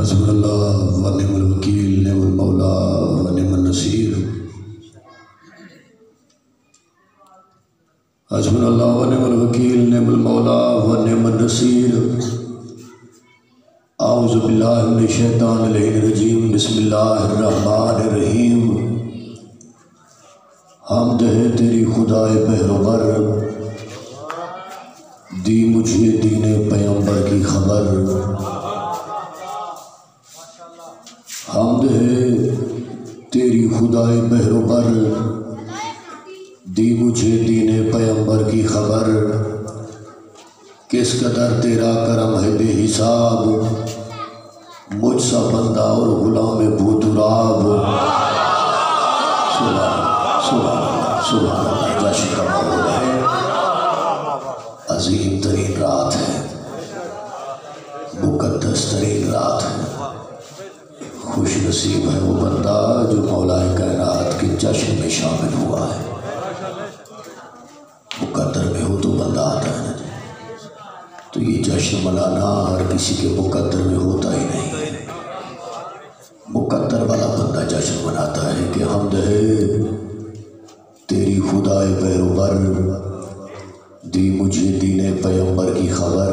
حسبنا اللہ و نعم الوکیل، نعم المولا و نعم النصیر۔ حسبنا اللہ و نعم الوکیل، نعم المولا و نعم النصیر۔ اعوذ باللہ من الشیطان الرجیم، بسم اللہ الرحمن الرحیم۔ حمد ہے تیری خدائے پیروبر، دی مجھے دین پیغمبر کی خبر۔ حمد ہے تیری خدائے پیروبر، دی مجھے دین پیغمبر کی خبر۔ کس قدر تیرا کرم ہے بے حساب، مجھ سا بندہ اور غلام بودراب۔ سبحان اللہ، جشن کا ماحول ہے، عظیم ترین رات ہے، مقدس ترین رات ہے۔ خوش نصیب ہے وہ بندہ جو مولا کائنات کے جشن میں شامل ہوا ہے۔ مقدر میں ہو تو بندہ آتا ہے نا، تو یہ جشن منانا ہر کسی کے مقدر میں ہوتا ہی نہیں۔ مقدر والا بندہ جشن مناتا ہے کہ حمد ہے تیری خدائے پیروبر، دی مجھے دین پیغمبر کی خبر۔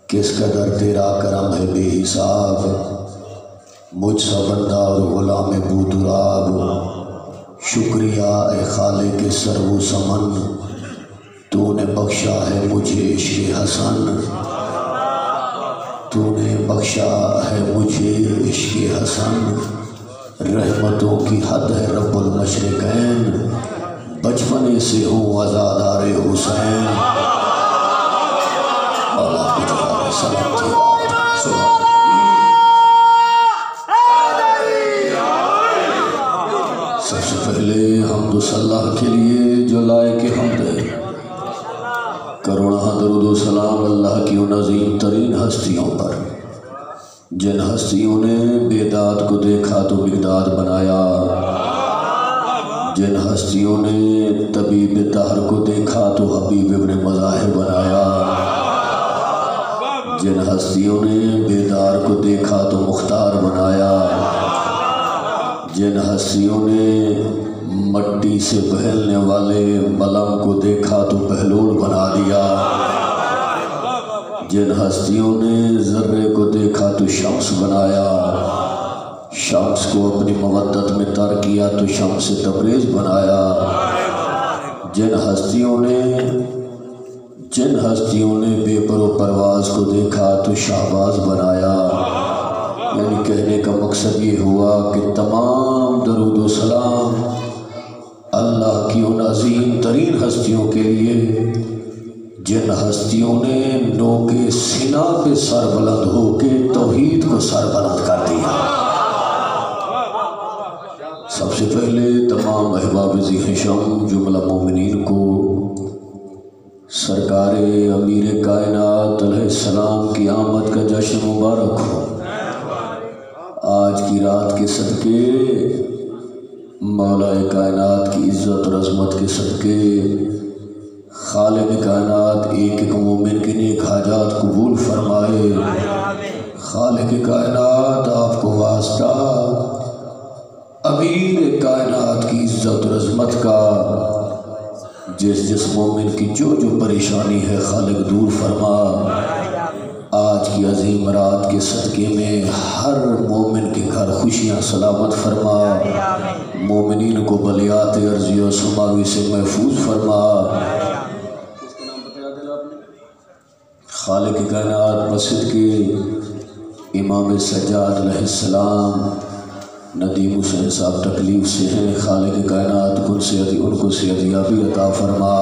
کس قدر تیرا کرم ہے بے حساب، مجھ سا بندہ اور غلام بودراب۔ شکریہ اے خالق سرو و سمن، تو نے بخشا ہے مجھے عشق حسن۔ تو نے بخشا ہے مجھے عشق حسن، رحمتوں کی حد ہے رب المشرقین، بچپنے سے ہوں عزادار حسین۔ اللہ کی جواب سلام تھی سبحان اللہ۔ سب سے پہلے حمد و صلاح کے لیے جو لائق حمد ہے، کروڑا درود و سلام اللہ کی ان عظیم ترین ہستیوں پر جن ہستیوں نے بیداد کو دیکھا تو بغداد بنایا، جن ہستیوں نے طبیب دہر کو دیکھا تو حبیب ابن مظاہر بنایا، جن ہستیوں نے بیدار کو دیکھا تو مختار بنایا، جن ہستیوں نے مٹی سے بہلنے والے ملنگ کو دیکھا تو بہلول بنا دیا، جن ہستیوں نے ذرے کو دیکھا تو شمس بنایا، شمس کو اپنی مودت میں تر کیا تو شمس تبریز بنایا، جن ہستیوں نے بے پر و پرواز کو دیکھا تو شہباز بنایا۔ یعنی کہنے کا مقصد یہ ہوا کہ تمام درود و سلام اللہ کی ان عظیم ترین ہستیوں کے لیے جن ہستیوں نے نوکے سینہ پہ سر بلند ہو کے توحید کو سر بلند کر دیا۔ سب سے پہلے تمام احباب ذی حشم جملہ مومنین کو سرکار امیر کائنات علیہ السلام کی آمد کا جشن مبارک ہو۔ آج کی رات کے صدقے مولا کائنات کی عزت اور عظمت کے صدقے خالق کائنات ایک ایک مومن کے نیک حاجات قبول فرمائے۔ خالق کائنات آپ کو واسطہ امیر کائنات کی عزت اور عظمت کا، جس مومن کی جو پریشانی ہے خالق دور فرما۔ آج کی عظیم رات کے صدقے میں ہر مومن کے گھر خوشیاں سلامت فرما، مومنین کو بلیات ارضی و سماوی سے محفوظ فرما۔ خالق کائنات مسجد کے امام سجاد علیہ السلام ندیم حسین صاحب تکلیف سے ہیں، خالق کائنات ان کو صحت یابی عطا فرما۔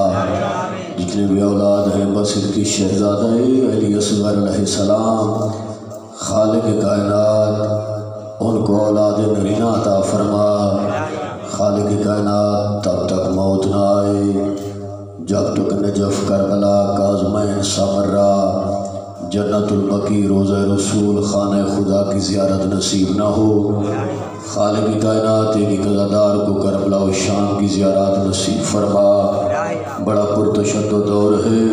جتنے بھی اولاد ہیں مسجد کی شہزادہ علی اصغر علیہ السلام، خالق کائنات ان کو اولاد نرینہ عطا فرما۔ خالق کائنات تب تک موت نہ آئے جب تک نجف کربلا کاظمین سامرہ جنت البقیع روضہ رسول خانہ خدا کی زیارت نصیب نہ ہو۔ خالق کائنات ایک عزادار کو کربلا و شام کی زیارت نصیب فرما۔ بڑا پرتشدد دور ہے،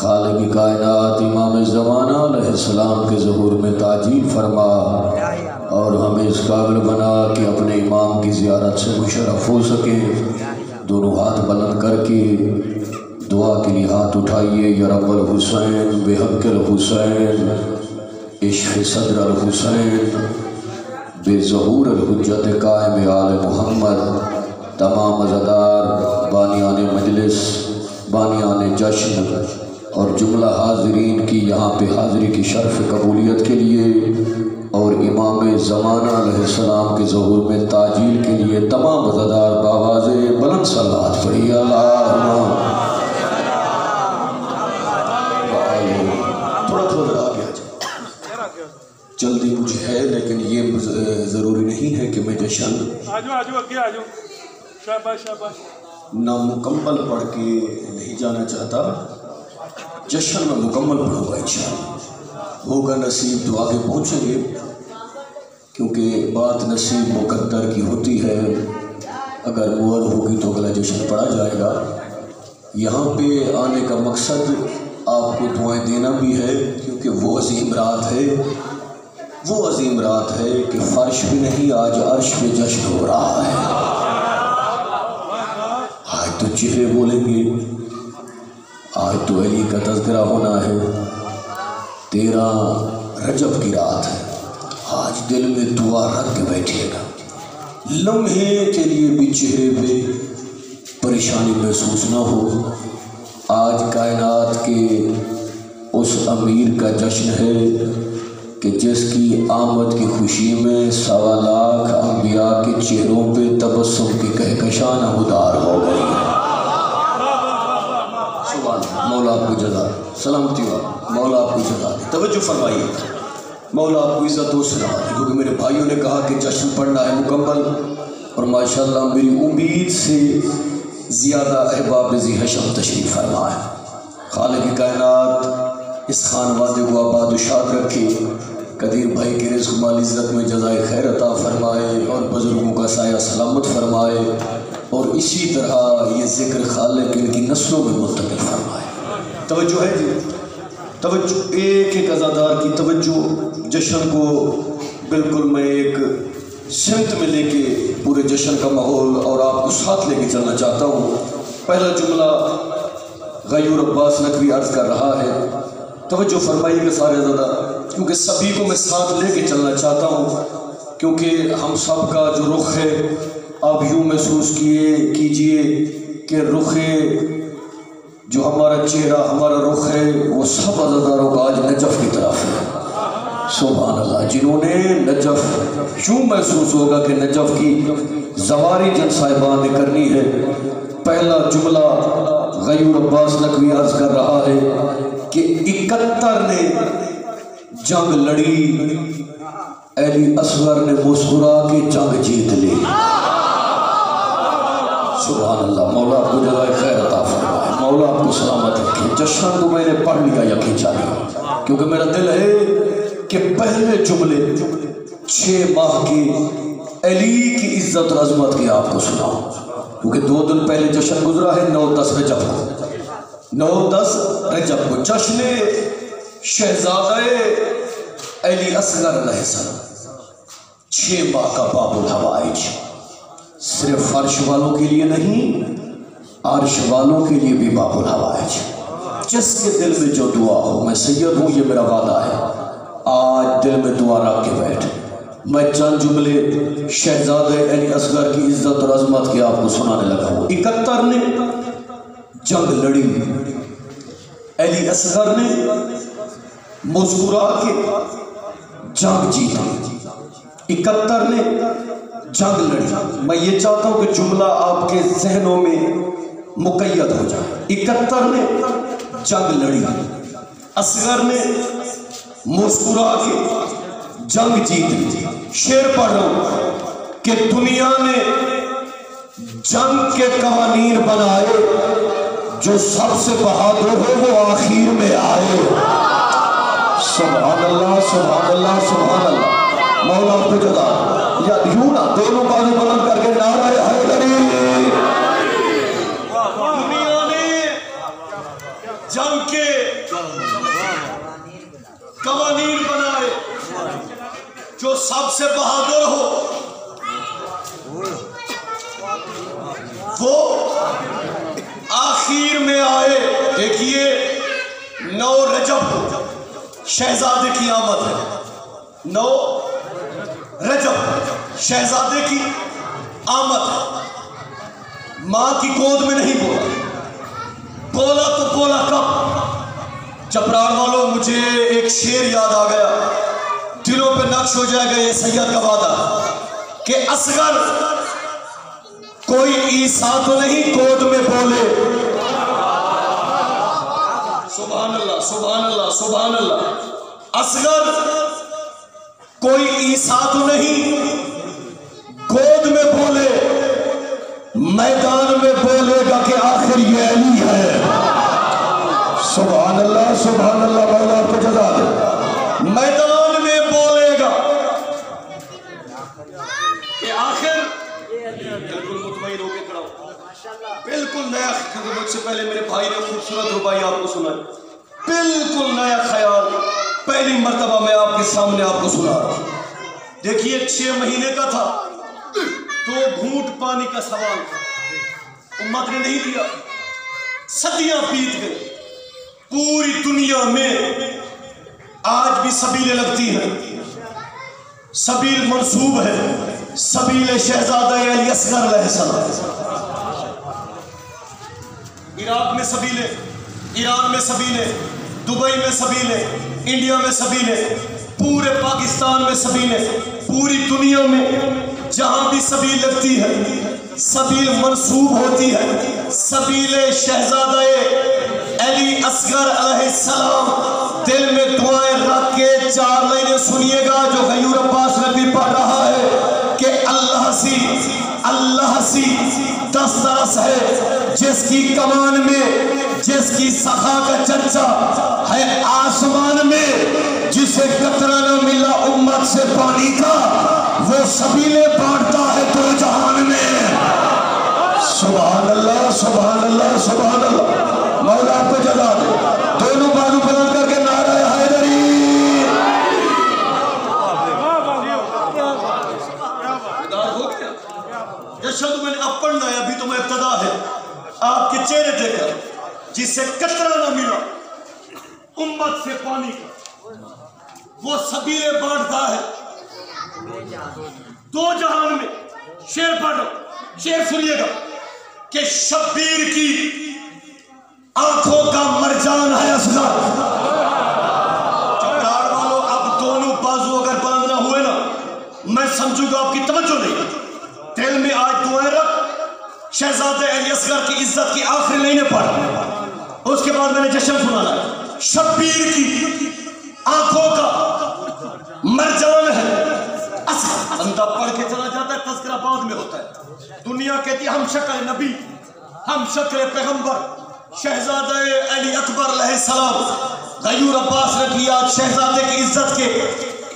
خالق کائنات امام زمانہ علیہ السلام کے ظہور میں تعجیل فرما اور ہمیں اس قابل بنا کہ اپنے امام کی زیارت سے مشرف ہو سکے۔ دونوں ہاتھ بلند کر کے دعا کے لیے ہاتھ اٹھائیے۔ یا رب الحسین بحق الحسین اشف صدر الحسین بے ظہور الحجت قائم آل محمد۔ تمام عزادار بانیان مجلس، بانیان جشن اور جملہ حاضرین کی یہاں پہ حاضری کی شرف قبولیت کے لیے اور امام زمانہ علیہ السلام کے ظہور میں تعجیل کے لیے تمام عزادار بآواز بلند صلوات پڑھیے۔ اللہم تھوڑا آگے آ جائے، جلدی مجھے ہے لیکن یہ ضروری نہیں ہے کہ میں جشن نامکمل پڑھ کے نہیں جانا چاہتا، جشن میں مکمل پڑھوں گا انشاءاللہ، ہوگا نصیب تو آگے پہنچیں گے، کیونکہ بات نصیب مقدر کی ہوتی ہے، اگر مور ہوگی تو اگلا جشن پڑھا جائے گا۔ یہاں پہ آنے کا مقصد آپ کو دعائیں دینا بھی ہے، کیونکہ وہ عظیم رات ہے، وہ عظیم رات ہے کہ فرش بھی نہیں، آج عرش پہ جشن ہو رہا ہے۔ آج تو چہرے بولیں گے، آج تو علی کا تذکرہ ہونا ہے، 13 رجب کی رات ہے، آج دل میں دعا رکھ کے بیٹھیے گا، لمحے کے لیے بھی چہرے پہ پریشانی محسوس نہ ہو۔ آج کائنات کے اس امیر کا جشن ہے کہ جس کی آمد کی خوشی میں 1.25 لاکھ انبیاء کے چہروں پہ تبسم کی کہکشاں نمودار ہو گئی ہے۔ مولا آپ کو جزا سلامتی ہو، مولا آپ کو جزا دے۔ توجہ فرمائیے، مولا آپ کو عزت و سلام دے، کیونکہ میرے بھائیوں نے کہا کہ جشن پڑھنا ہے مکمل، اور ماشاءاللہ میری امید سے زیادہ احباب ذی حشم تشریف فرما ہے۔ خالق کائنات اس خانوادے کو آباد و شاد رکھے، قدیر بھائی کے رزق مال عزت میں جزائے خیر عطا فرمائے، اور بزرگوں کا سایہ سلامت فرمائے، اور اسی طرح یہ ذکر خالق ان کی نسلوں میں منتقل فرمائے۔ توجہ ہے جی، توجہ، ایک ایک عزادار کی توجہ۔ جشن کو بالکل میں ایک سمت میں لے کے پورے جشن کا ماحول اور آپ کو ساتھ لے کے چلنا چاہتا ہوں۔ پہلا جملہ غیور عباس نقوی عرض کر رہا ہے، توجہ فرمائیے گا سارے عزادار، کیونکہ سبھی کو میں ساتھ لے کے چلنا چاہتا ہوں، کیونکہ ہم سب کا جو رخ ہے آپ یوں محسوس کیجئے کہ رخ جو ہمارا چہرہ، ہمارا رخ ہے، وہ سب عزاداروں کا آج نجف کی طرف ہے۔ سبحان اللہ، جنہوں نے نجف، یوں محسوس ہوگا کہ نجف کی زواری جن صاحبان نے کرنی ہے۔ پہلا جملہ غیور عباس نقوی عرض کر رہا ہے کہ 71 نے جنگ لڑی، علی اصغر نے مسکرا کے جنگ جیت لی۔ سبحان اللہ، مولا آپ کو جزائے خیر عطا فرمائے، مولا آپ کو سلامت رکھے۔ جشن کو میں نے پڑھ لیا یقین جانیے، کیونکہ میرا دل ہے کہ پہلے جملے 6 ماہ کی علی کی عزت اور عظمت کی آپ کو سناؤں، کیونکہ 2 دن پہلے جشن گزرا ہے، 9-10 رجب کو، 9-10 رجب کو جشن شہزادہ علی اصغر علیہ السلام، 6 ماہ کا باب الحوائج، صرف فرش والوں کے لیے نہیں، عرش والوں کے لیے بھی باب الحوائج۔ جس کے دل میں جو دعا ہو، میں سید ہوں، یہ میرا وعدہ ہے، آج دل میں دعا رکھ کے بیٹھ، میں چند جملے شہزادہ علی اصغر کی عزت اور عظمت کی آپ کو سنانے لگا ہوں۔ 71 نے جنگ لڑی، علی اصغر نے مسکرا کے جنگ جیتی۔ 71 نے جنگ لڑی، میں یہ چاہتا ہوں کہ جملہ آپ کے ذہنوں میں مقید ہو جائے۔ 71 نے جنگ لڑی، اصغر نے مسکرا کے جنگ جیتی۔ شعر پڑھ رہا ہوں کہ دنیا نے جنگ کے قوانین بنائے، جو سب سے بہادر ہو وہ آخر میں آئے۔ سبحان اللہ، سبحان اللہ، سبحان اللہ، مولا آپ کو جزا یا یوں نہ دونوں بازو بلند کر کے نعرہ حیدری۔ دنیا نے جنگ کے قوانین بنائے، جو سب سے بہادر ہو وہ آخر میں آئے۔ دیکھیے 9 رجب کو شہزادے کی آمد ہے، 9 رجب شہزادے کی آمد ہے۔ ماں کی گود میں نہیں بولا، بولا تو بولا کب؟ چپراڑ والوں مجھے ایک شعر یاد آ گیا، دلوں پہ نقش ہو جائے گا یہ سید کا وعدہ کہ اصغر کوئی عیسیٰ تو نہیں گود میں بولے۔ سبحان اللہ سبحان اللہ سبحان اللہ۔ اصغر کوئی عیسیٰ تو نہیں گود میں بولے، میدان میں بولے گا کہ آخر یہ علی ہے۔ سبحان اللہ سبحان اللہ، مولا آپ کو جزا دے۔ میدان میں بولے گا کہ آخر، بالکل مطمئن ہو کے کھڑا ہو، بالکل نیا، کیونکہ مجھ سے پہلے میرے بھائی نے خوبصورت ربائی آپ کو سنائی، بالکل نیا خیال پہلی مرتبہ میں آپ کے سامنے آپ کو سنا رہا ہوں۔ دیکھیے 6 مہینے کا تھا، 2 گھونٹ پانی کا سوال تھا، امت نے نہیں دیا، صدیاں بیت گئی۔ پوری دنیا میں آج بھی سبیلیں لگتی ہیں، سبیل منصوب ہے، سبیل شہزادہ علی اصغر علیہ السلام۔ عراق میں سبیلیں، ایران میں سبیلیں، دبئی میں سبیلیں، انڈیا میں سبیلیں، پورے پاکستان میں سبیلیں، پوری دنیا میں جہاں بھی سبیل لگتی ہے، سبیل منصوب ہوتی ہے، سبیل شہزادہ علی اصغر علیہ السلام۔ دل میں دعائیں رکھ کے 4 لائنیں سنیے گا جو غیور عباس نبی پڑھ رہا ہے کہ اللہ سی دسترس ہے جس کی کمان میں، جس کی سخا کا چرچا ہے آسمان میں، جسے قطرہ نہ ملا امت سے پانی کا، وہ سبیلیں بانٹتا ہے 2 جہان میں۔ سبحان اللہ سبحان اللہ سبحان اللہ، مولا آپ کو جزا دے۔ دونوں بازو بلند کر کے نعرہ حیدری۔ ہو گیا جشن میں نے اب پڑھنا ہے، ابھی تو میں ابتدا ہے۔ آپ کے چہرے دیکھ کر جسے قطرہ نہ ملا امت سے پانی کا، وہ سبیلیں بانٹتا ہے 2 جہان میں۔ شعر پڑھو، شعر سنیے گا کہ شبیر کی آنکھوں کا مرجان ہے اصغر۔ چپراڑ والوں اب دونوں بازو اگر باندھنا ہوئے نا، میں سمجھوں گا آپ کی توجہ نہیں، دل میں آج دعائیں رکھ، شہزادہ علی اصغر کی عزت کی آخری لائنیں پڑھ، اس کے بعد میں نے جشن سنانا ہے۔ شبیر کی آنکھوں کا مرجان ہے اصغر۔ بندہ پڑھ کے چلا جاتا ہے، تذکرہ بعد میں ہوتا ہے۔ دنیا کہتی ہے ہم شکل نبی، ہم شکل پیغمبر، شہزادہ علی اکبر علیہ السلام۔ غیور عباس نے کیا شہزادے کی عزت کے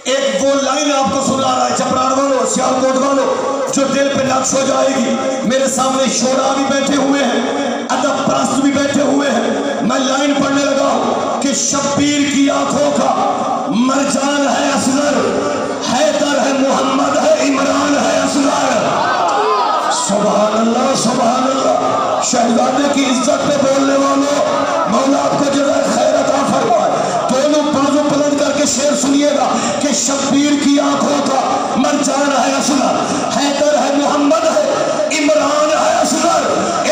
ایک وہ لائن آپ کو سنا رہا ہے، چپراڑ والوں، سیالکوٹ والوں، جو دل پہ نقش ہو جائے گی۔ میرے سامنے شعراء بھی بیٹھے ہوئے ہیں، ادب پرست بھی بیٹھے ہوئے ہیں، میں لائن پڑھنے لگا ہوں کہ شبیر کی آنکھوں کا مرجان ہے اصغر، حیدر ہے، محمد ہے، عمران ہے اصغر۔ سبحان اللہ سبحان اللہ۔ شہزادے کی عزت پہ بولنے والوں، مولا آپ کو جزائے خیر عطا فرمائے۔ دونوں بازو بلند کر کے شعر سنیے گا کہ شبیر کی آنکھوں کا مرجان ہے اصغر، حیدر ہے، محمد ہے، عمران ہے اصغر۔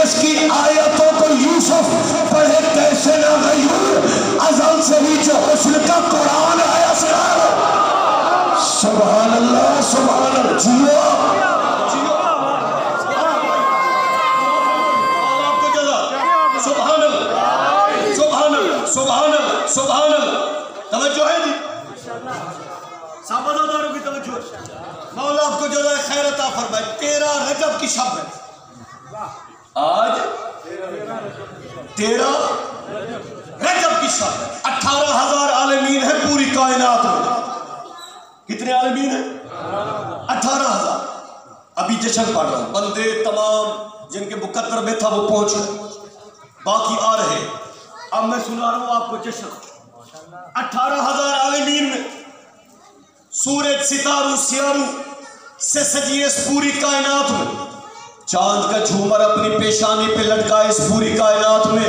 اس کی آیتوں کو یوسف پڑھے کیسے نہ غیور، ازل سے ہی جو حسن کا قرآن ہے اصغر۔ سبحان اللہ سبحان اللہ۔ جیو سبحان اللہ سبحان اللہ۔ توجہ ہے جی، سامدہ داروں کی توجہ۔ مولا آپ کو جزائے خیر عطا فرمائے۔ 13 رجب کی شب ہے آج، 13 رجب کی شب ہے۔ 18,000 عالمین ہیں پوری کائنات میں۔ کتنے عالمین ہیں؟ 18,000۔ ابھی جشن پڑھ رہا ہوں، بندے تمام جن کے مقدر میں تھا وہ پہنچ گئے، باقی آ رہے۔ اب میں سنا رہا ہوں آپ کو جشن، 18,000 عالمین میں سورج ستاروں سیاروں سے سجی اس پوری کائنات میں، چاند کا جھومر اپنی پیشانی پہ لٹکا اس پوری کائنات میں،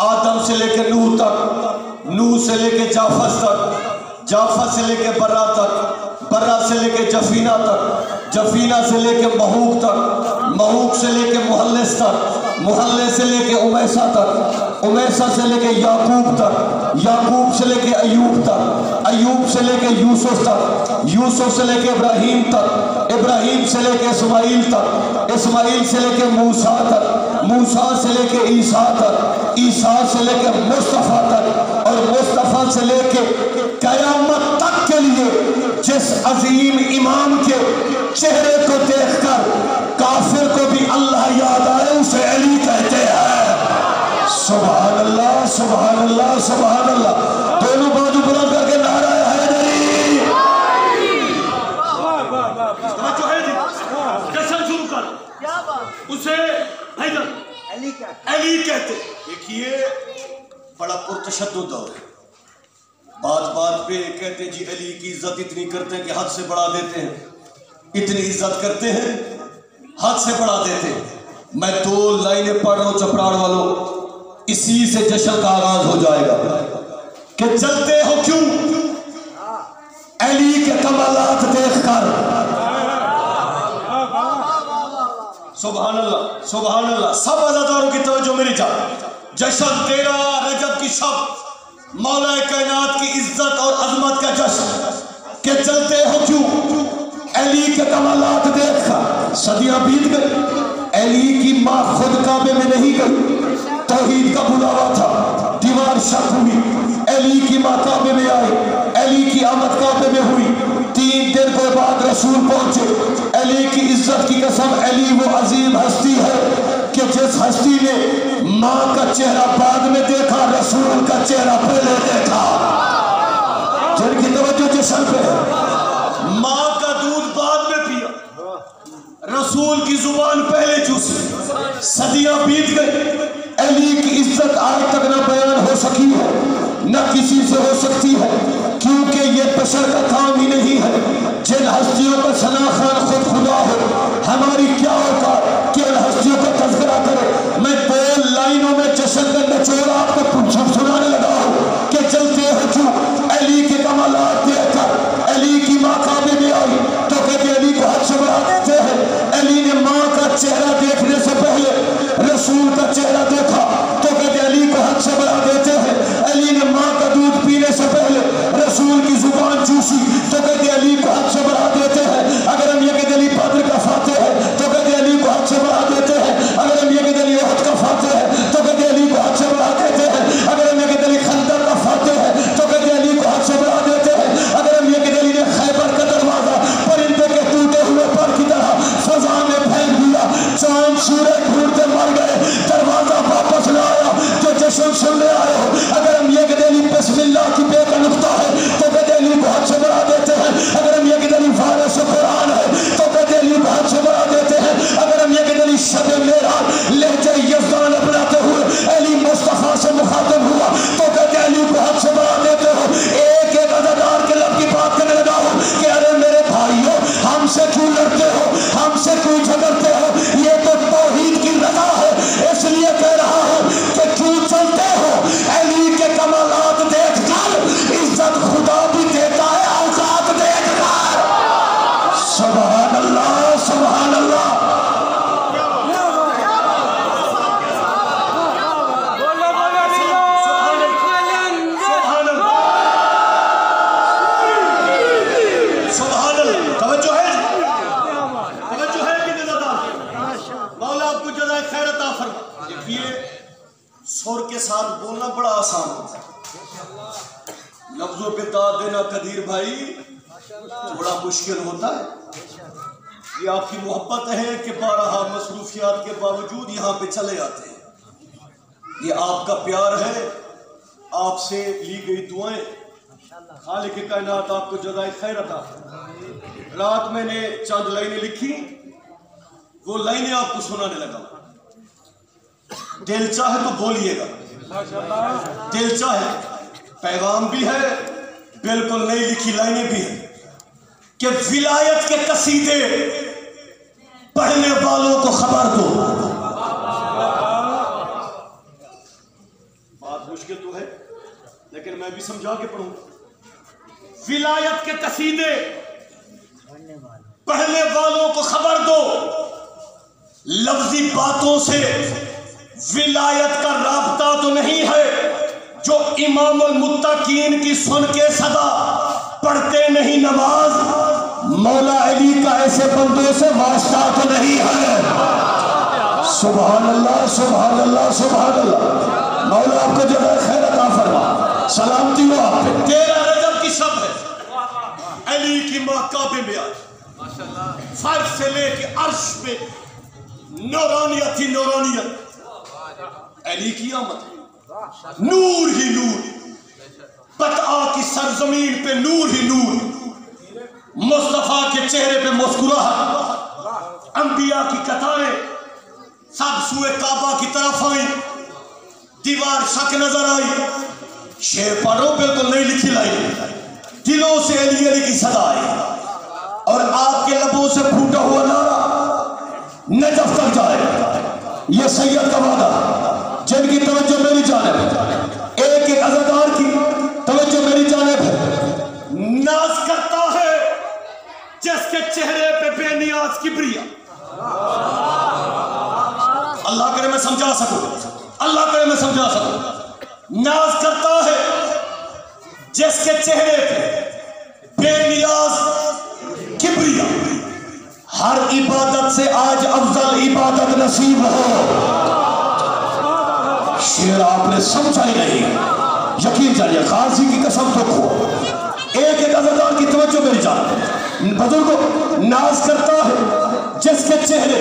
آدم سے لے کے نوح تک، نوح سے لے کے جافس تک، جافس سے لے کے برا تک، برا سے لے کے جفینہ تک، جفینہ سے لے کے محوق تک، محوق سے لے کے محلس تک، محلس سے لے کے امیسہ تک، امیسہ سے لے کے یعقوب تک، یعقوب سے لے کے ایوب تک، ایوب سے لے کے یوسف تک، یوسف سے لے کے ابراہیم تک، ابراہیم سے لے کے اسماعیل تک، اسماعیل سے لے کے موسیٰ تک، موسیٰ سے لے کے عیسیٰ تک، عیسیٰ سے لے کے مصطفیٰ تک، اور مصطفیٰ سے لے کے قیامت تک کے لیے جس عظیم امام کے چہرے کو دیکھ کر کافر کو بھی اللہ یاد آئے اسے علی کہتے ہیں۔ سبحان اللہ سبحان اللہ سبحان اللہ، دونوں بازو بلند کر کے نعرہ حیدری۔ جو ہے جی جشن شروع کر اسے حیدر علی کہتے۔ دیکھیے بڑا پرتشدد دور ہے، بات بات پہ کہتے جی علی کی عزت اتنی کرتے ہیں کہ حد سے بڑھا دیتے ہیں، اتنی عزت کرتے ہیں حد سے بڑھا دیتے ہیں۔ میں 2 لائنیں پڑھ رہا ہوں چپراڑ والوں، اسی سے جشن کا آغاز ہو جائے گا کہ چلتے ہو کیوں علی کے کمالات دیکھ کر۔ سبحان اللہ سبحان اللہ، سب عزاداروں کی توجہ میری جان، جشن 13 رجب کی شب، مولا کائنات کی عزت اور عظمت کا جشن کہ چلتے ہو کیوں علی کے کمالات دیکھ کر۔ صدیاں بیت گئی، علی کی ماں خود کعبے میں نہیں گئی، توحید کا بلاوا تھا، دیوار شک ہوئی، علی کی ماں کعبے میں آئی، علی کی آمد کعبے میں ہوئی، 3 دن کے بعد رسول پہنچے۔ علی کی عزت کی قسم، علی وہ عظیم ہستی ہے کہ جس ہستی نے ماں کا چہرہ بعد میں دیکھا، رسول کا چہرہ پہلے دیکھا۔ جن کی توجہ جشن پہ ہے، ماں کا دودھ بعد میں پیا، رسول کی زبان پہلے چوسی۔ صدیاں بیت گئی، علی کی عزت آج تک نہ بیان ہو سکی ہے نہ کسی سے ہو سکتی ہے، کیونکہ یہ بشر کا کام ہی نہیں ہے۔ جن ہستیوں کا شناخت خود خدا ہو، ہماری کیا اوقات کہ ان ہستیوں کا تذکرہ کرے۔ میں 2 لائنوں میں جشن کا نچوڑ آپ کو سنانے لگا ہوں کہ چلتے ہو کیوں علی کے کمالات دیکھ کر۔ علی کی ماں کعبے میں آئی تو کہتے علی کو حد سے بڑھا دیتے ہیں۔ علی نے ماں کا چہرہ دیکھنے سے پہلے رسول کا چہرہ دیکھا تو کہتے علی کو حد سے بڑھا دیتے ہیں۔ علی نے ماں کا دودھ پینے سے پہلے رسول کی زبان چوسی تو کہتے علی کو حد سے بڑھا دیتے ہیں۔ اگر ہم یہ کہتے علی بدر کا فاتح ہے تو کہتے علی کو حد سے بڑھا دیتے ہیں۔ اگر ہم یہ کہتے علی احد کا فاتح ہے تو کہتے علی کو حد سے بڑھا دیتے ہیں۔ اگر ہم یہ کہتے علی خندق کا فاتح ہے تو کہتے علی کو حد سے بڑھا دیتے ہیں۔ اگر ہم یہ کہتے علی نے خیبر کا دروازہ پرندے کے ٹوٹے ہوئے پر کی طرح فضا میں پھینک دیا، چاند سورج ڈھونڈتے مر گئے، دروازہ واپس نہ آیا جو جشن سننے آئے ہو۔ اگر ہم یہ کہتے علی بسم اللہ کی بے کا نقطہ ہے تو کہتے علی کو حد سے بڑھا دیتے ہیں۔ اگر ہم یہ کہتے علی فارس قرآن ہے تو کہتے علی کو حد سے بڑھا دیتے ہیں۔ اگر ہم یہ کہتے علی شب معراج لہجہ یزدان اپناتے ہوئے علی مصطفیٰ سے مخاطب ہوا تو کہتے علی کو حد سے بڑھا دیتے ہو۔ ایک ایک عزادار کے لب کی بات کرنے لگا ہوں کہ ارے میرے بھائیو، ہم سے کیوں لڑتے ہو، ہم سے کیوں جھگڑتے ہو؟ یہ تو توحید کی رضا ہے، اس لیے کہہ رہا ہوں کہ کیوں چلتے ہو علی کے کمالات دیکھ کر۔ عزت خدا بھی دیتا ہے اوقات دیکھ کر۔ سبحان اللہ سبحان اللہ۔ سور کے ساتھ بولنا بڑا آسان ہوتا ہے، لفظوں پہ داد دینا قدیر بھائی بڑا مشکل ہوتا ہے۔ یہ آپ کی محبت ہے کہ بارہا مصروفیات کے باوجود یہاں پہ چلے آتے ہیں، یہ آپ کا پیار ہے، آپ سے لی گئی دعائیں، خالق کائنات آپ کو جزائے خیر عطا فرمائے۔ رات میں نے چند لائنیں لکھی، وہ لائنیں آپ کو سنانے لگا۔ دل چاہے تو بولیے گا، دل چاہے پیغام بھی ہے، بالکل نئی لکھی لائنیں بھی ہیں کہ ولایت کے قصیدے پڑھنے والوں کو خبر دو. بات مشکل تو ہے لیکن میں بھی سمجھا کے پڑھوں. ولایت کے قصیدے پڑھنے والوں کو خبر دو. لفظی باتوں سے ولایت کا رابطہ تو نہیں ہے. جو امام المتقین کی سن کے صدا پڑھتے نہیں نماز، مولا علی کا ایسے بندوں سے واسطہ تو نہیں ہے. سبحان اللہ سبحان اللہ سبحان اللہ. مولا آپ کو جزائے خیر عطا فرما. سلامتی ہو آپ پہ. 13 رجب کی شب ہے. علی کی ماں کعبے میں آئی. فرش سے لے کے عرش پہ نورانیت ہی نورانیت. علی کی آمد ہے. نور ہی نور. بطعہ کی سرزمین پہ نور ہی نور. مصطفیٰ کے چہرے پہ مسکراہٹ. انبیاء کی قطاریں سب سوئے کعبہ کی طرف آئیں. دیوار شک نظر آئی. شعر پڑھو بالکل نہیں لکھی لائی. دلوں سے علی علی کی صدا آئی اور آپ کے لبوں سے پھوٹا ہوا نعرہ نجف تک جائے. یہ سید کا وعدہ جن کی توجہ میری جانب ہے. ایک ایک عزادار کی توجہ میری جانب ہے. ناز کرتا ہے جس کے چہرے پہ بے نیاز کبریا. اللہ کرے میں سمجھا سکوں. اللہ کرے میں سمجھا سکوں. ناز کرتا ہے جس کے چہرے پہ بے نیاز کبریا. ہر عبادت سے آج افضل عبادت نصیب ہو. شعر آپ نے سمجھا ہی نہیں. یقین جانیے غازی کی قسم تو کھو. ایک ایک عزادار کی توجہ میری جان. بزرگوں ناز کرتا ہے جس کے چہرے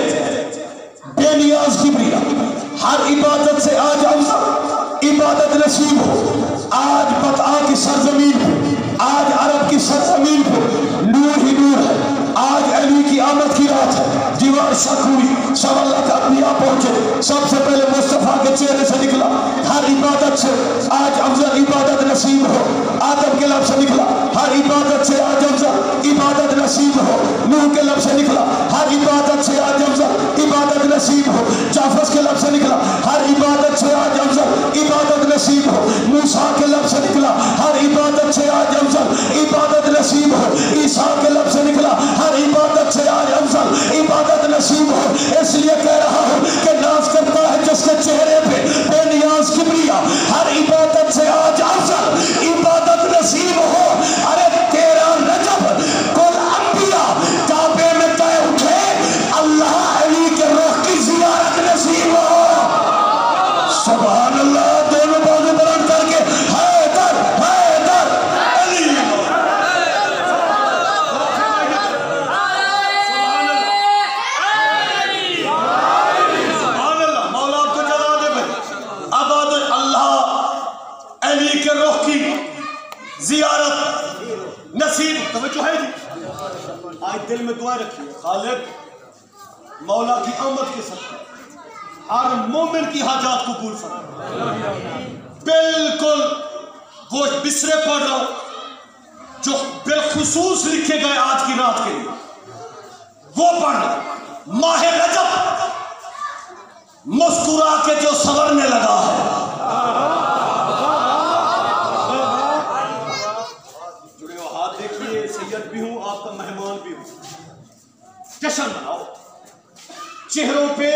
بے نیاز کبریا. ہر عبادت سے آج افضل عبادت نصیب ہو. آج بطعہ کی سرزمین پہ، آج عرب کی سرزمین پہ نور ہی نور ہے. آج علی کی آمد کی رات ہے. دیوار شک ہوئی. سب اللہ کا انبیاء پہنچے. سب سے پہلے مصطفیٰ کے چہرے سے نکلا. ہر عبادت سے آج افضل عبادت نصیب ہو. آدم کے لب سے نکلا. ہر عبادت سے آج افضل عبادت نصیب ہو. نوح کے لب سے نکلا. ہر عبادت سے آج افضل عبادت نصیب ہو. جعفر کے لب سے نکلا. ہر عبادت سے آج افضل عبادت نصیب ہو. موسیٰ کے لب سے نکلا. ہر عبادت سے آج افضل عبادت نصیب ہو. عیسیٰ کے لب سے نکلا. ہر عبادت سے آج افضل عبادت نصیب ہو. اس لیے کہہ رہا ہوں کہ ناز کرتا ہے جس کے چہرے پہ بے نیاز کبریا. ہر عبادت سے آج افضل عبادت نصیب ہو. ارے 13 رجب کل انبیاء کعبے میں طے اٹھے. اللہ علی کے روح کی زیارت نصیب ہو. سبحان اللہ. دونوں بازو بلند کر کے حیدر حیدر علی. سبحان اللہ. مولا آپ کو جزا دے بھائی. اب اللہ علی کے روح کی زیارت نصیب. توجہ ہے جی. آج دل میں دعائیں رکھیے. خالق مولا کی آمد کے ساتھ ہر مومن کی حاجات قبول فرما. بالکل وہ بسرے پڑھ رہا ہوں جو بالخصوص لکھے گئے آج کی رات کے لیے وہ پڑھ رہا ہوں. ماہ رجب مسکرا کے جو سنورنے لگا ہے. جڑے ہو ہاتھ دیکھیے. سید بھی ہوں آپ کا مہمان بھی ہوں. جشن مناؤ. چہروں پہ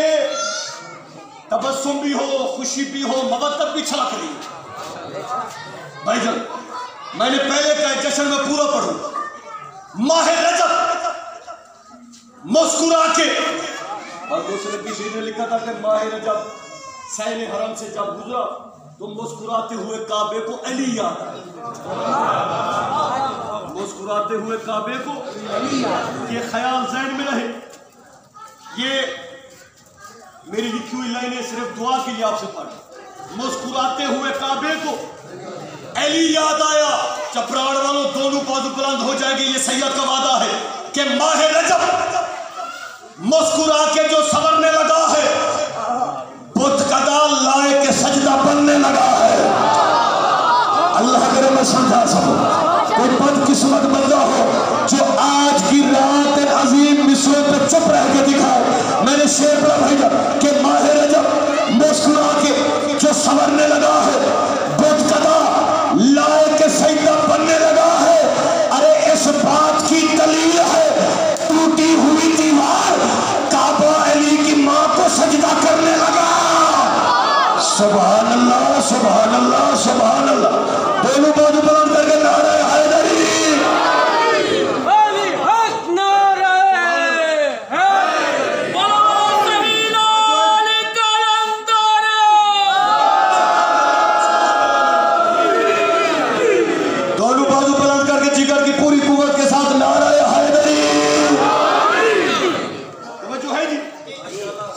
تبسم بھی ہو, خوشی بھی ہو, مودت بھی چھلک رہی ہے. بھائی جان میں نے پہلے کہا جشن میں پورا پڑھوں. ماہ رجب مسکرا کے. اور دوسرے کسی نے لکھا تھا کہ ماہ رجب سین حرم سے جب گزرا تو مسکراتے ہوئے کعبے کو علی یاد آیا. مسکراتے ہوئے کعبے کو علی یاد. یہ خیال ذہن میں رہے. یہ میری لکھی ہوئی لائنیں صرف دعا کے لیے آپ سے پڑھ. مسکراتے ہوئے کعبے کو علی یاد آیا. چپراڑ والوں دونوں بازو بلند ہو جائیں گے. یہ سید کا وعدہ ہے کہ ماہ رجب مسکرا کے جو سنورنے لگا ہے بت کا ڈال لائے کے سجدہ بننے لگا ہے. اللہ کے قسمت بندہ ہو جو آج کی رات عظیم مصروں پہ چپ رہ کے دکھائے۔ میں نے شعر پڑھا بھائی جان کہ ماہ رجب مسکرا کے جو سنورنے لگا ہے، بت کدا لائے کے سجدہ بننے لگا ہے، ارے اس بات کی دلیل ہے ٹوٹی ہوئی دیوار کعبہ علی کی ماں کو سجدہ کرنے لگا۔ سبحان اللہ سبحان اللہ سبحان اللہ، دونوں بازو بلند کر کے نعرہ حیدری۔ دونوں بازو بلند کر کے جگر کی پوری قوت کے ساتھ نعرہ حیدری۔ توجہ ہے جی،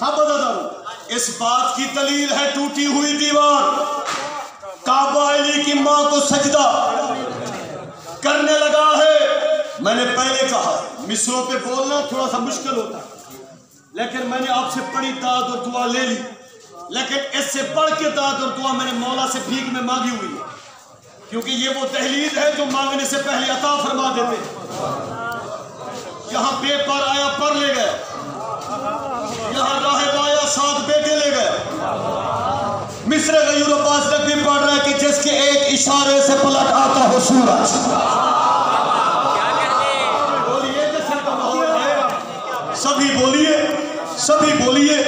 سب بتا دوں اس بات کی دلیل ہے ٹوٹی ہوئی دیوار کعبہ علی کی ماں کو سجدہ کرنے لگا ہے۔ میں نے پہلے کہا مصروں پہ بولنا تھوڑا سا مشکل ہوتا ہے، لیکن میں نے آپ سے بڑی داد اور دعا لے لی، لیکن اس سے بڑھ کے داد اور دعا میں نے مولا سے بھیک میں مانگی ہوئی ہے، کیونکہ یہ وہ دہلیز ہے جو مانگنے سے پہلے عطا فرما دیتے ہیں۔ یہاں بے پر آیا پر لے گیا، یہاں راہب آیا 7 بیٹے لے گئے۔ مصر غیور عباس تک بھی پڑھ رہا ہے کہ جس کے ایک اشارے سے پلٹ آتا ہو سورج۔ سبھی بولیے سبھی بولیے،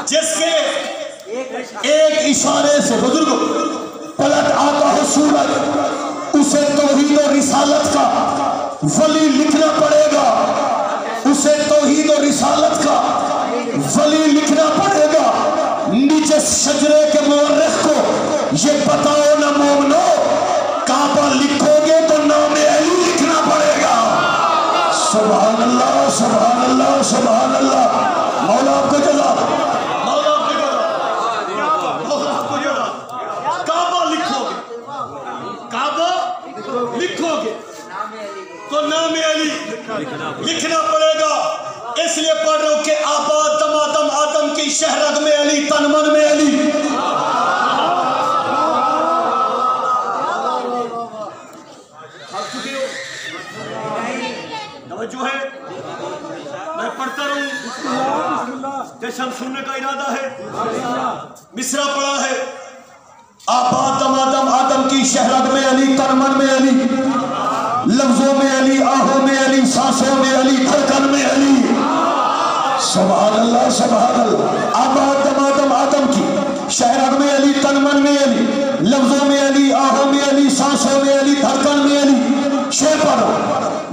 جس کے ایک اشارے سے بزرگ پلٹ آتا ہو سورج، اسے توحید و رسالت کا ولی لکھنا پڑے گا، اسے توحید و رسالت کا ولی لکھنا پڑے گا۔ نیچے شجرے کے مورخ کو یہ بتاؤ نہ مومنو، کعبہ لکھو گے تو نام علی لکھنا پڑے گا۔ سبحان اللہ سبحان اللہ سبحان اللہ، مولا آپ کو جزا، مولا آپ کو جزا، مولا آپ کو جزا۔ کعبہ لکھو گے، کعبہ لکھو گے تو نام علی لکھنا پڑے گا۔ اس لیے پڑھ رہا ہوں کہ آباد دمادم آدم کی شہرگ میں علی، تن من میں علی۔ توجہ ہے، میں پڑھتا رہوں، جشن سننے کا ارادہ ہے۔ مصرع پڑھا ہے، آباد دمادم آدم کی شہرگ میں علی، تن من میں علی، لفظوں میں علی، آہوں میں علی، سانسوں میں علی، دھڑکن میں علی۔ سبحان اللہ سبحان اللہ، آباد دمادم آدم کی شہرگ میں علی، تن من میں علی، لفظوں میں علی، آہوں میں علی، سانسوں میں علی، دھڑکن میں علی۔ شعر پڑھو،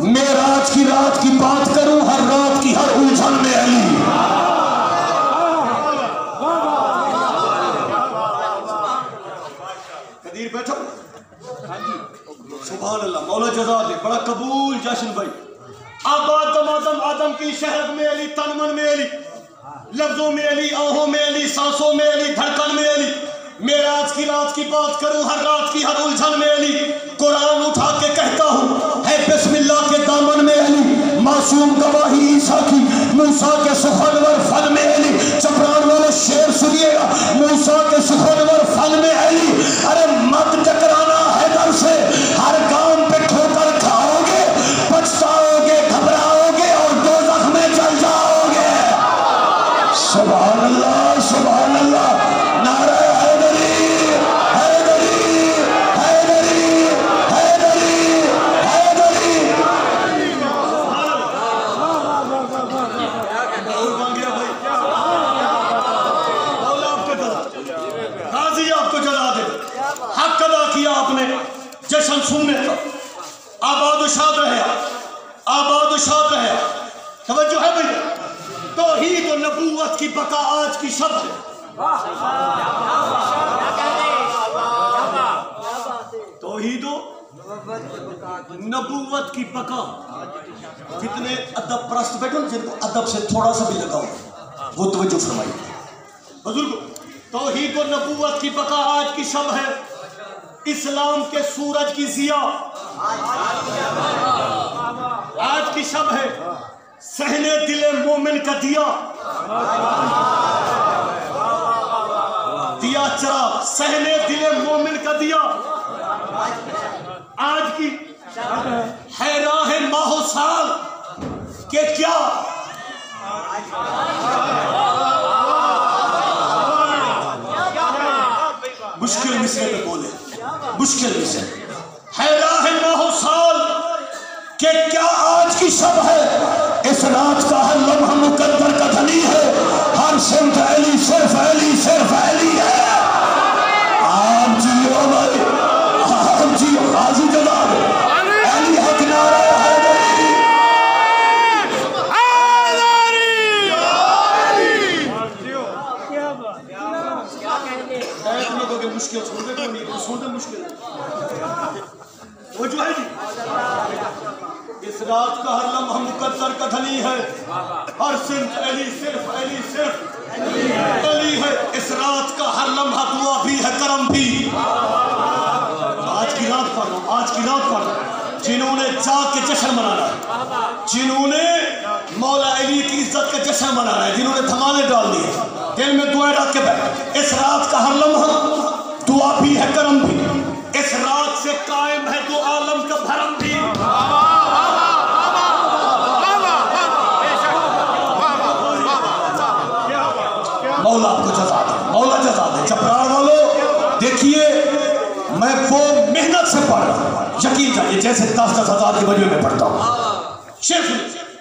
معراج کی رات کی بات کروں، ہر رات کی ہر الجھن میں علی۔ قدیر بیٹھو، سبحان اللہ، مولا جزا دے، بڑا قبول جشن بھائی۔ آباد دمادم آدم کی شہرگ میں علی، تن من میں علی، لفظوں میں علی، آہوں میں علی، سانسوں میں علی، دھڑکن میں علی۔ معراج کی رات کی بات کروں، ہر رات کی ہر الجھن میں علی۔ قرآن اٹھا کے کہتا ہوں، ہے بسم اللہ کے دامن میں علی، معصوم گواہی عیسیٰ کی، موسیٰ کے سخنور فن میں علی۔ چپران والے شعر سنیے گا، موسیٰ کے سخنور فن میں علی۔ ارے مت ٹکرانا حیدر سے، ہر کام پہ ٹھوکر کھاؤ گے، پچھتاؤ گے، گھبراؤ گے اور دوزخ میں چل جاؤ گے۔ سبحان اللہ سبحان اللہ، نعرہ حیدری حیدری حیدری حیدری حیدری۔ غازی آپ کو جلا دے، حق ادا کیا آپ نے جشن سننے کا۔ آباد و شاد رہے، آباد و شاد رہے۔ توجہ ہے بھائی، توحید و نبوت کی بقا آج کی شب ہے۔ توحید و نبوت کی بقا۔ کتنے ادب پرست بیٹھو جن کو ادب سے تھوڑا سا بھی لگا ہو وہ توجہ فرمائیے بزرگ۔ توحید و نبوت کی بقا آج کی شب ہے، اسلام کے سورج کی ضیاء آج کی شب ہے، سہنے دل مومن کا دیا، دیا چراغ، سہنے دل مومن کا دیا آج کی ہے راہ ماہ و سال کہ کیا مشکل مصرے میں بولے، مشکل مصرے ہے راہ ماہ و سال کہ کیا آج کی شب ہے، اس رات کا ہر لمحہ مقدر کا دھنی ہے، ہر سمت علی صرف علی صرف علی ہے۔ آپ جیو بھائی، آپ جیو، غازی جناب علی حق نعرہ حیدری مشکل چھوڑنے کو نہیں، سنتے مشکل وہ جو ہے جی، اس رات کا ہر لمحہ مقدر کا دھنی ہے، ہر صرف علی صرف علی صرف علی ہے، اس رات کا ہر لمحہ دعا بھی ہے کرم بھی۔ آج کی رات پڑھ رہا ہوں، آج کی رات پڑھ رہا ہوں، جنہوں نے جاگ کے جشن منانا ہے، جنہوں نے مولا علی کی عزت کا جشن منانا ہے، جنہوں نے دھمانے ڈال دیے، دل میں دعائیں رکھ کے بیٹھ، اس رات کا ہر لمحہ دعا بھی ہے کرم بھی، اس رات سے قائم ہے دو عالم کا بھرم بھی۔ مولا آپ کو جزا دے، مولا جزا دے۔ جبرار والو دیکھیے، میں وہ محنت سے پڑھ رہا ہوں، یقین جائیے جیسے 10-10 ہزار کی وجہ میں پڑھتا ہوں۔ شیخ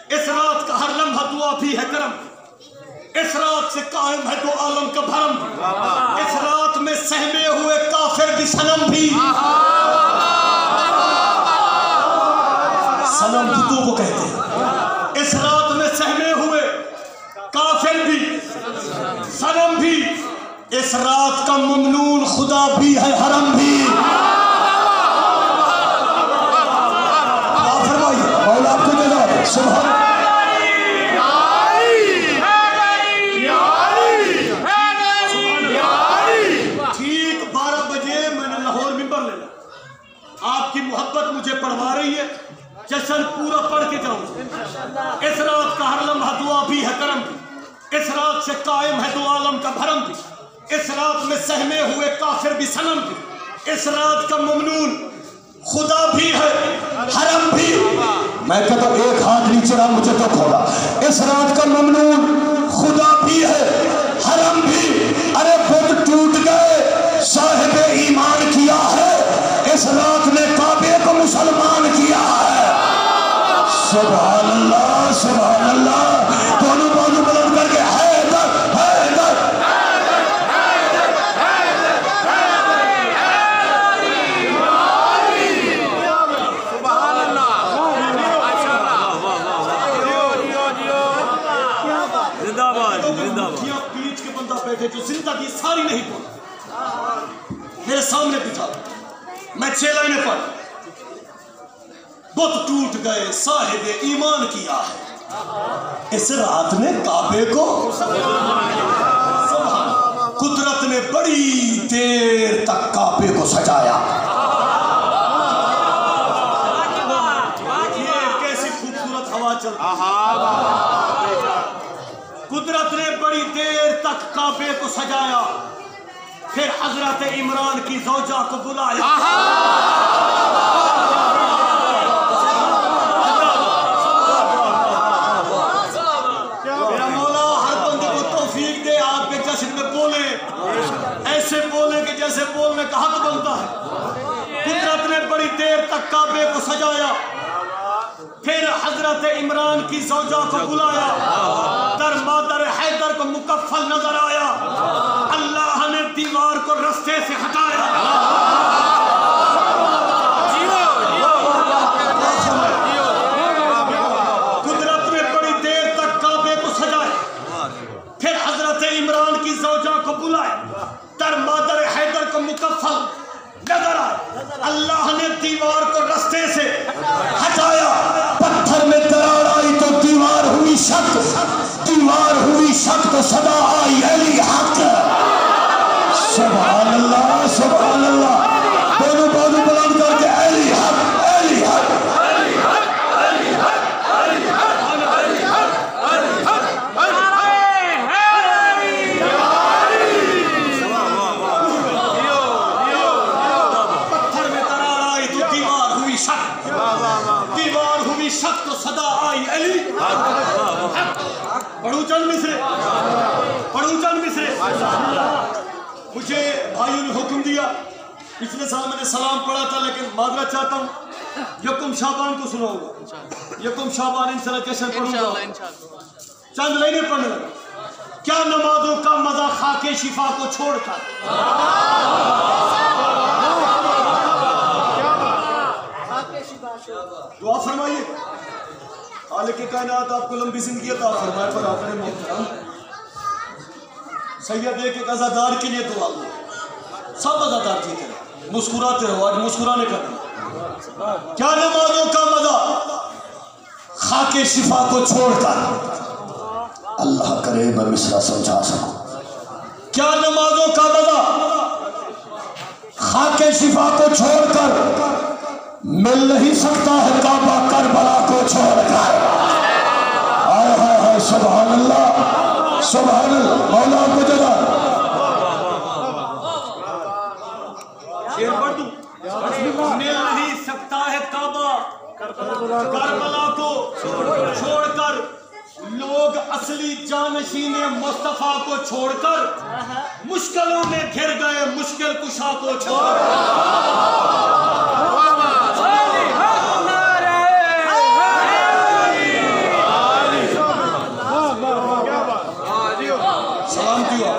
اس رات کا ہر لمحہ دعا بھی ہے کرم، اس رات سے قائم ہے دو عالم کا بھرم، اس رات میں سہمے ہوئے کافر بھی صنم بھی، صنم بتوں کو کہتے ہیں، اس رات میں سہمے ہوئے کافر بھی صنم بھی، اس رات کا ممنون خدا بھی ہے حرم بھی۔ فرمائیے مولا آپ کو جزا دے، سبحان آپ کی محبت مجھے پڑھوا رہی ہے، جشن پورا پڑھ کے جاؤں۔ اس رات کا ہر لمحہ دعا بھی ہے کرم بھی، اس رات سے قائم ہے دو عالم کا بھرم بھی، اس رات میں سہمے ہوئے کافر بھی صنم بھی، اس رات کا ممنون خدا بھی ہے حرم بھی۔ میں کہتا ہوں ایک ہاتھ نیچے رہا، مجھے تو کھولا، اس رات کا ممنون خدا بھی ہے حرم بھی۔ ارے بت ٹوٹ گئے صاحب ایمان کیا ہے، اس رات نے کعبے کو مسلمان کیا ہے۔ سبحان اللہ سبحان اللہ، دونوں بازو بلند کر کے حیدر حیدر سبحان اللہ، زندہ باد زندہ باد۔ پیچ کے بندہ بیٹھے جو زندگی ساری نہیں بولا، میرے سامنے بٹھا، میں 6 لائنیں پڑھ، بت ٹوٹ گئے صاحب ایمان کیا ہے، اس رات نے کعبے کو قدرت نے بڑی دیر تک کعبے کو سجایا۔ کیسی خوبصورت ہوا چل رہی، قدرت نے بڑی دیر تک کعبے کو سجایا، پھر حضرت عمران کی زوجہ کو بلایا۔ میرا مولا ہر بندے کو توفیق دے، آپ کے جشن میں بولے، ایسے بولے کہ جیسے بولنے کا حق بنتا ہے۔ قدرت نے بڑی دیر تک کعبے کو سجایا، پھر حضرت عمران کی زوجہ کو بلایا، در مادر حیدر کو مکفل نظر آیا، اللہ نے دیوار کو رستے سے ہٹایا۔ قدرت نے بڑی دیر تک کعبے کو سجایا، پھر حضرت عمران کی زوجہ کو بلایا، در مادر حیدر کو مکفل نظر آیا، اللہ نے دیوار کو رستے سے ہٹایا۔ پتھر میں دراڑ آئی تو دیوار ہوئی شک، دیوار ہوئی شک تو صدا آئی علی حق۔ سبحان اللہ سبحان اللہ، دونوں بازو بلند کر کے علی حق علی حق علی حق علی حق علی حق علی حق پتھر میں دراڑ آئی تو دیوار ہوئی شک، دیوار ہوئی شک تو صدا آئی علی پڑھو چند مصرے مجھے بھائیوں نے حکم دیا پچھلے سال میں نے سلام پڑھا تھا لیکن معذرت چاہتا ہوں یکم شعبان کو سناؤں گا یکم شعبان انشاءاللہ جشن پڑھوں گا چند لائنیں پڑھنے لگا کیا نمازوں کا مزہ خاک شفا کو چھوڑ کر دعا فرمائیے خالق کائنات آپ کو لمبی زندگی عطا فرمائے پر آخر محترم سید ایک عزادار کے لیے دعا سب عزادار جیتے رہے مسکراتے رہو آج مسکرانے کا دن کیا نمازوں کا مزہ خاک شفا کو چھوڑ کر اللہ کرے میں مصرع سمجھا سکوں کیا نمازوں کا مزہ خاک شفا کو چھوڑ کر مل نہیں سکتا ہے کعبہ کربلا کو چھوڑ کر آئے ہائے ہائے سبحان اللہ مولا کو جگہ شیر پڑھ دوں مل نہیں سکتا ہے کعبہ کربلا کو چھوڑ کر لوگ اصلی جانشین مصطفیٰ کو چھوڑ کر مشکلوں میں گھر گئے مشکل کشا کو چھوڑ سلامتی ہو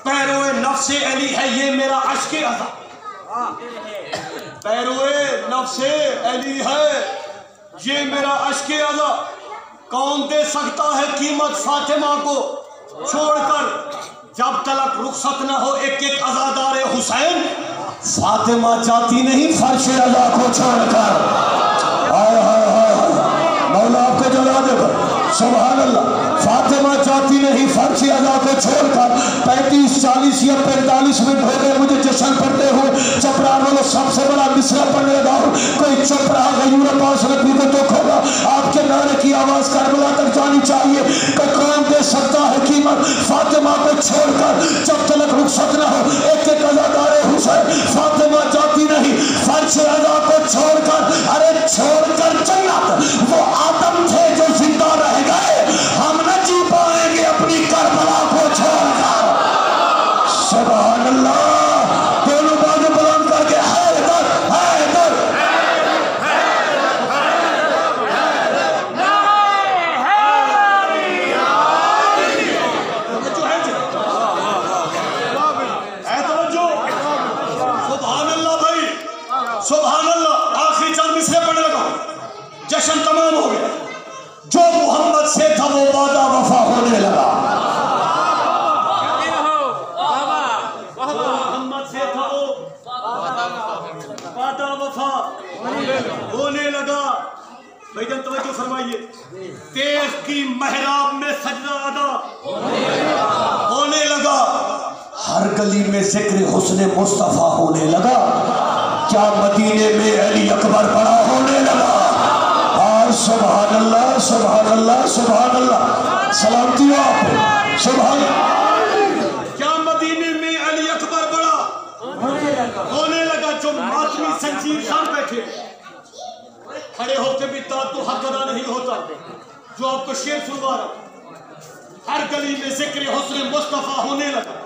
پیروئے نفس علی ہے یہ میرا عشق عزا پیروئے نفس علی ہے یہ میرا عشق عزا کون دے سکتا ہے قیمت فاطمہ کو چھوڑ کر جب تلک رخصت نہ ہو ایک ایک عزادار حسین فاطمہ جاتی نہیں فرش رضا کو چھوڑ کر آئے ہائے ہائے مولا آپ کو جلا دے کر سبحان اللہ فاطمہ جاتی نہیں فرش رضا کو چھوڑ کر 35 40 یا 45 منٹ ہو گئے مجھے جشن پڑھتے ہوئے چپران والوں سب سے بڑا مصرع پڑھنے لگا ہوں کوئی چپ رہا غیور پاس رکھنے کو دکھ ہوگا آپ کے نعرے کی آواز کربلا تک جانی چاہیے کہ کون دے سکتا ہے قیمت فاطمہ کو چھوڑ کر جب تلک رخصت نہ ہو ایک ایک عزادار حسین فاطمہ جاتی نہیں فرش رضا کو چھوڑ کر ارے چھوڑ کر جنت وہ آدم تھے جو زندہ رہ گئے ہم نہ جی پائیں گے اپنی کربلا کو چھوڑ کر سبحان اللہ دونوں بازو بلند کر کے حیدر سبحان اللہ آخری چند مصرے پڑھنے لگا جشن تمام ہو گیا جو محمد سے تھا وہ وعدہ وفا ہونے لگا محمد سے تھا وہ وعدہ وفا ہونے لگا بھائی جان توجہ فرمائیے دیکھ کی محراب میں سجدہ ادا ہونے لگا ہر گلی میں ذکر حسن مصطفیٰ ہونے لگا کیا مدینے میں علی اکبر بڑا ہونے لگا سبحان اللہ سبحان اللہ سبحان اللہ سلامتی ہو آپ سبحان کیا مدینے میں علی اکبر بڑا ہونے لگا جو ماتمی سنجیر شان بیٹھے کھڑے ہوتے بھی تو حق ادا نہیں ہوتا جو آپ کو شعر سنوا رہا ہر گلی میں ذکر حسن مصطفیٰ ہونے لگا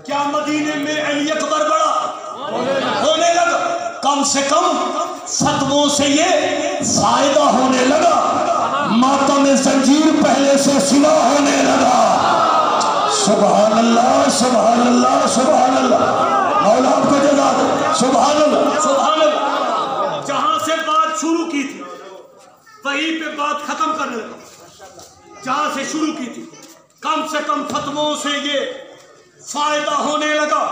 کیا مدینے میں علی اکبر بڑا ہونے لگا کم سے کم فتووں سے یہ فائدہ ہونے لگا ماتم زنجیر پہلے سے سوا ہونے لگا سبحان اللہ سبحان اللہ سبحان اللہ مولا آپ کو جزا دے سبحان اللہ جہاں سے بات شروع کی تھی وہیں پہ بات ختم کرنے لگا جہاں سے شروع کی تھی کم سے کم فتووں سے یہ فائدہ ہونے لگا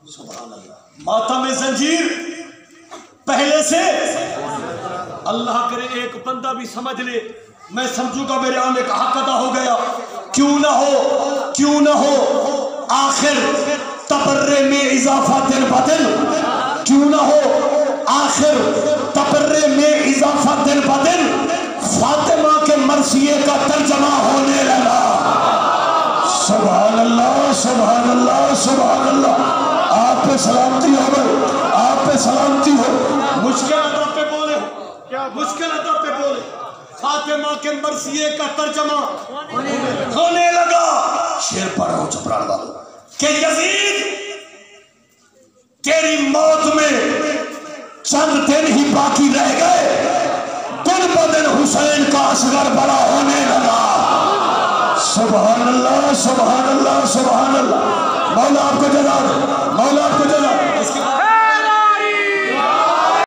سبحان اللہ ماتم زنجیر پہلے سے اللہ کرے ایک بندہ بھی سمجھ لے میں سمجھوں گا میرے آنے کا حق ادا ہو گیا کیوں نہ ہو آخر تبرے میں اضافہ دل بدل کیوں نہ ہو آخر تبرے میں اضافہ دل بدل فاطمہ کے مرثیے کا ترجمہ ہونے لگا سبحان اللہ سبحان اللہ سبحان اللہ آپ پہ سلامتی ہو آپ پہ سلامتی ہو مشکل مشکلات پہ بولے فاطمہ کے مرثیے کا ترجمہ ہونے لگا. شیر پڑھ رہا ہوں چپران والوں کہ یزید تیری موت میں چند دن ہی باقی رہ گئے، دن بدن حسین کا اصغر بڑا ہونے لگا. سبحان اللہ سبحان اللہ سبحان اللہ. مولا آپ کو جزا دے، مولا آپ کو جزا دے.